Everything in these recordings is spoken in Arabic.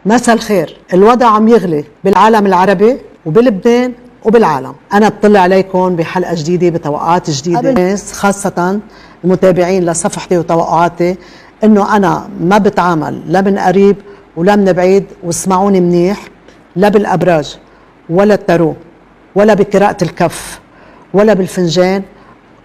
مساء الخير. الوضع عم يغلي بالعالم العربي وبلبنان وبالعالم. أنا بطلع عليكم بحلقة جديدة بتوقعات جديدة. الناس خاصة المتابعين لصفحتي وتوقعاتي إنه أنا ما بتعامل لا من قريب ولا من بعيد، واسمعوني منيح، لا بالأبراج ولا التارو ولا بقراءة الكف ولا بالفنجان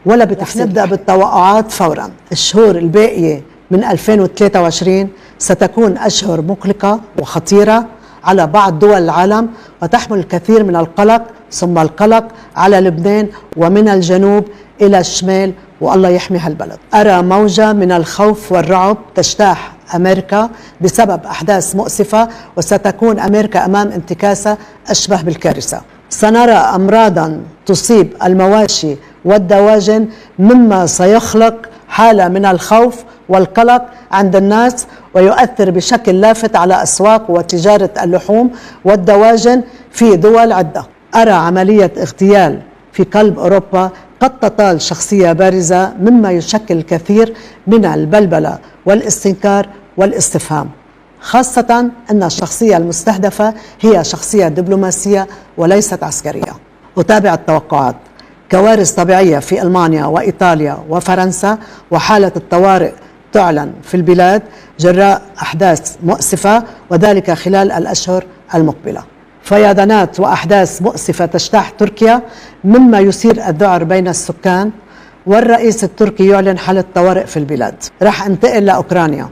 ولا بتفسير. نبدأ بالتوقعات فورا. الشهور الباقية من 2023 ستكون أشهر مقلقة وخطيرة على بعض دول العالم، وتحمل الكثير من القلق، ثم القلق على لبنان ومن الجنوب إلى الشمال، والله يحمي هالبلد. أرى موجة من الخوف والرعب تجتاح أمريكا بسبب أحداث مؤسفة، وستكون أمريكا أمام انتكاسة أشبه بالكارثة. سنرى أمراضا تصيب المواشي والدواجن، مما سيخلق حالة من الخوف والقلق عند الناس، ويؤثر بشكل لافت على أسواق وتجارة اللحوم والدواجن في دول عدة. أرى عملية اغتيال في قلب أوروبا قد تطال شخصية بارزة، مما يشكل الكثير من البلبلة والاستنكار والاستفهام، خاصة أن الشخصية المستهدفة هي شخصية دبلوماسية وليست عسكرية. أتابع التوقعات. كوارث طبيعية في ألمانيا وإيطاليا وفرنسا، وحالة الطوارئ تعلن في البلاد جراء أحداث مؤسفة، وذلك خلال الأشهر المقبلة. فيضانات وأحداث مؤسفة تجتاح تركيا، مما يثير الذعر بين السكان، والرئيس التركي يعلن حالة طوارئ في البلاد. رح انتقل لأوكرانيا.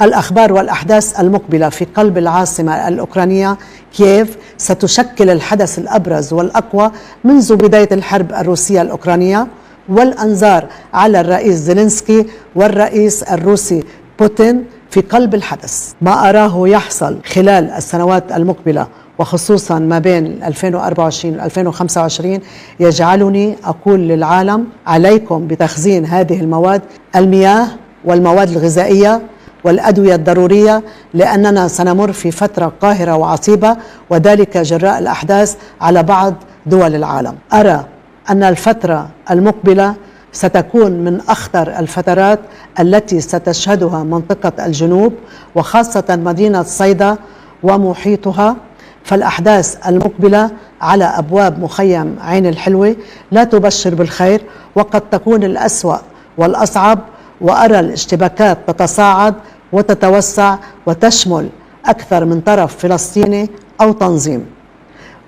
الأخبار والأحداث المقبلة في قلب العاصمة الأوكرانية كييف ستشكل الحدث الأبرز والأقوى منذ بداية الحرب الروسية الأوكرانية، والأنظار على الرئيس زيلينسكي والرئيس الروسي بوتين في قلب الحدث. ما أراه يحصل خلال السنوات المقبلة، وخصوصا ما بين 2024 و 2025، يجعلني أقول للعالم: عليكم بتخزين هذه المواد، المياه والمواد الغذائية والأدوية الضرورية، لأننا سنمر في فترة قاهرة وعصيبة، وذلك جراء الأحداث على بعض دول العالم. أرى أن الفترة المقبلة ستكون من أخطر الفترات التي ستشهدها منطقة الجنوب، وخاصة مدينة صيدا ومحيطها. فالأحداث المقبلة على أبواب مخيم عين الحلوة لا تبشر بالخير، وقد تكون الأسوأ والأصعب. وأرى الاشتباكات تتصاعد وتتوسع وتشمل أكثر من طرف فلسطيني أو تنظيم.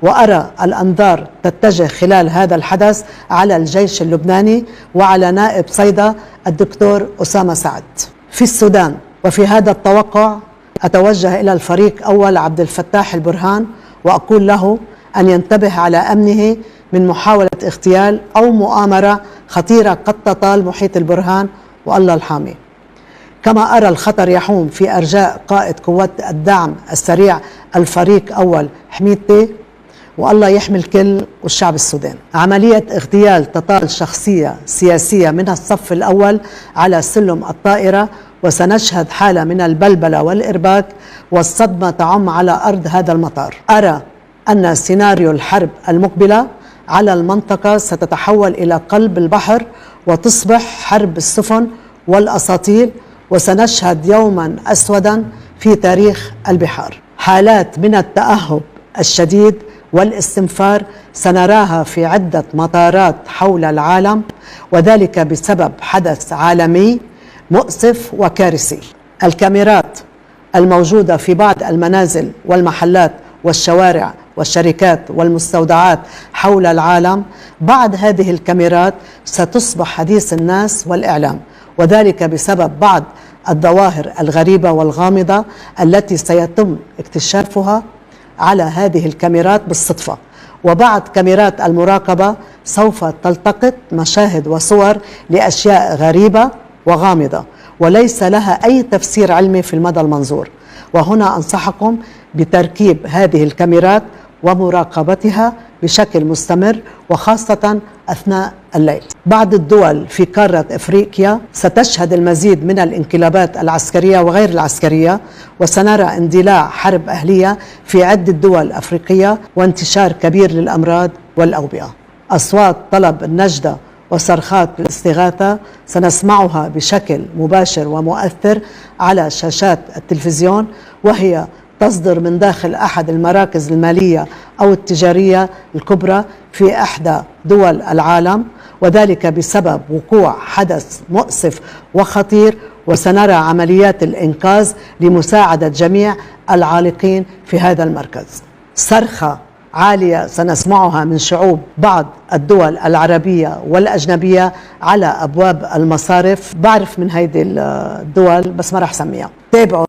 وأرى الأنظار تتجه خلال هذا الحدث على الجيش اللبناني وعلى نائب صيدا الدكتور أسامة سعد. في السودان، وفي هذا التوقع أتوجه إلى الفريق أول عبد الفتاح البرهان، وأقول له أن ينتبه على أمنه من محاولة اغتيال أو مؤامرة خطيرة قد تطال محيط البرهان، والله الحامي. كما أرى الخطر يحوم في أرجاء قائد قوات الدعم السريع الفريق أول حميدتي، والله يحمي الكل والشعب السوداني. عملية اغتيال تطال شخصية سياسية من الصف الأول على سلم الطائرة، وسنشهد حالة من البلبلة والإرباك والصدمة تعم على أرض هذا المطار. أرى أن سيناريو الحرب المقبلة على المنطقة ستتحول إلى قلب البحر، وتصبح حرب السفن والأساطيل، وسنشهد يوما أسودا في تاريخ البحار. حالات من التأهب الشديد والاستنفار سنراها في عدة مطارات حول العالم، وذلك بسبب حدث عالمي مؤسف وكارثي. الكاميرات الموجودة في بعض المنازل والمحلات والشوارع والشركات والمستودعات حول العالم، بعض هذه الكاميرات ستصبح حديث الناس والإعلام، وذلك بسبب بعض الظواهر الغريبة والغامضة التي سيتم اكتشافها على هذه الكاميرات بالصدفة. وبعض كاميرات المراقبة سوف تلتقط مشاهد وصور لأشياء غريبة وغامضة وليس لها أي تفسير علمي في المدى المنظور. وهنا أنصحكم بتركيب هذه الكاميرات ومراقبتها بشكل مستمر، وخاصة أثناء الليل. بعض الدول في قارة إفريقيا ستشهد المزيد من الانقلابات العسكرية وغير العسكرية، وسنرى اندلاع حرب أهلية في عدة دول أفريقية، وانتشار كبير للأمراض والأوبئة. أصوات طلب النجدة وصرخات الاستغاثة سنسمعها بشكل مباشر ومؤثر على شاشات التلفزيون، وهي تصدر من داخل أحد المراكز المالية أو التجارية الكبرى في إحدى دول العالم، وذلك بسبب وقوع حدث مؤسف وخطير، وسنرى عمليات الإنقاذ لمساعدة جميع العالقين في هذا المركز. صرخة عالية سنسمعها من شعوب بعض الدول العربية والأجنبية على أبواب المصارف. بعرف من هيدي الدول بس ما رح سميها. تابعوا.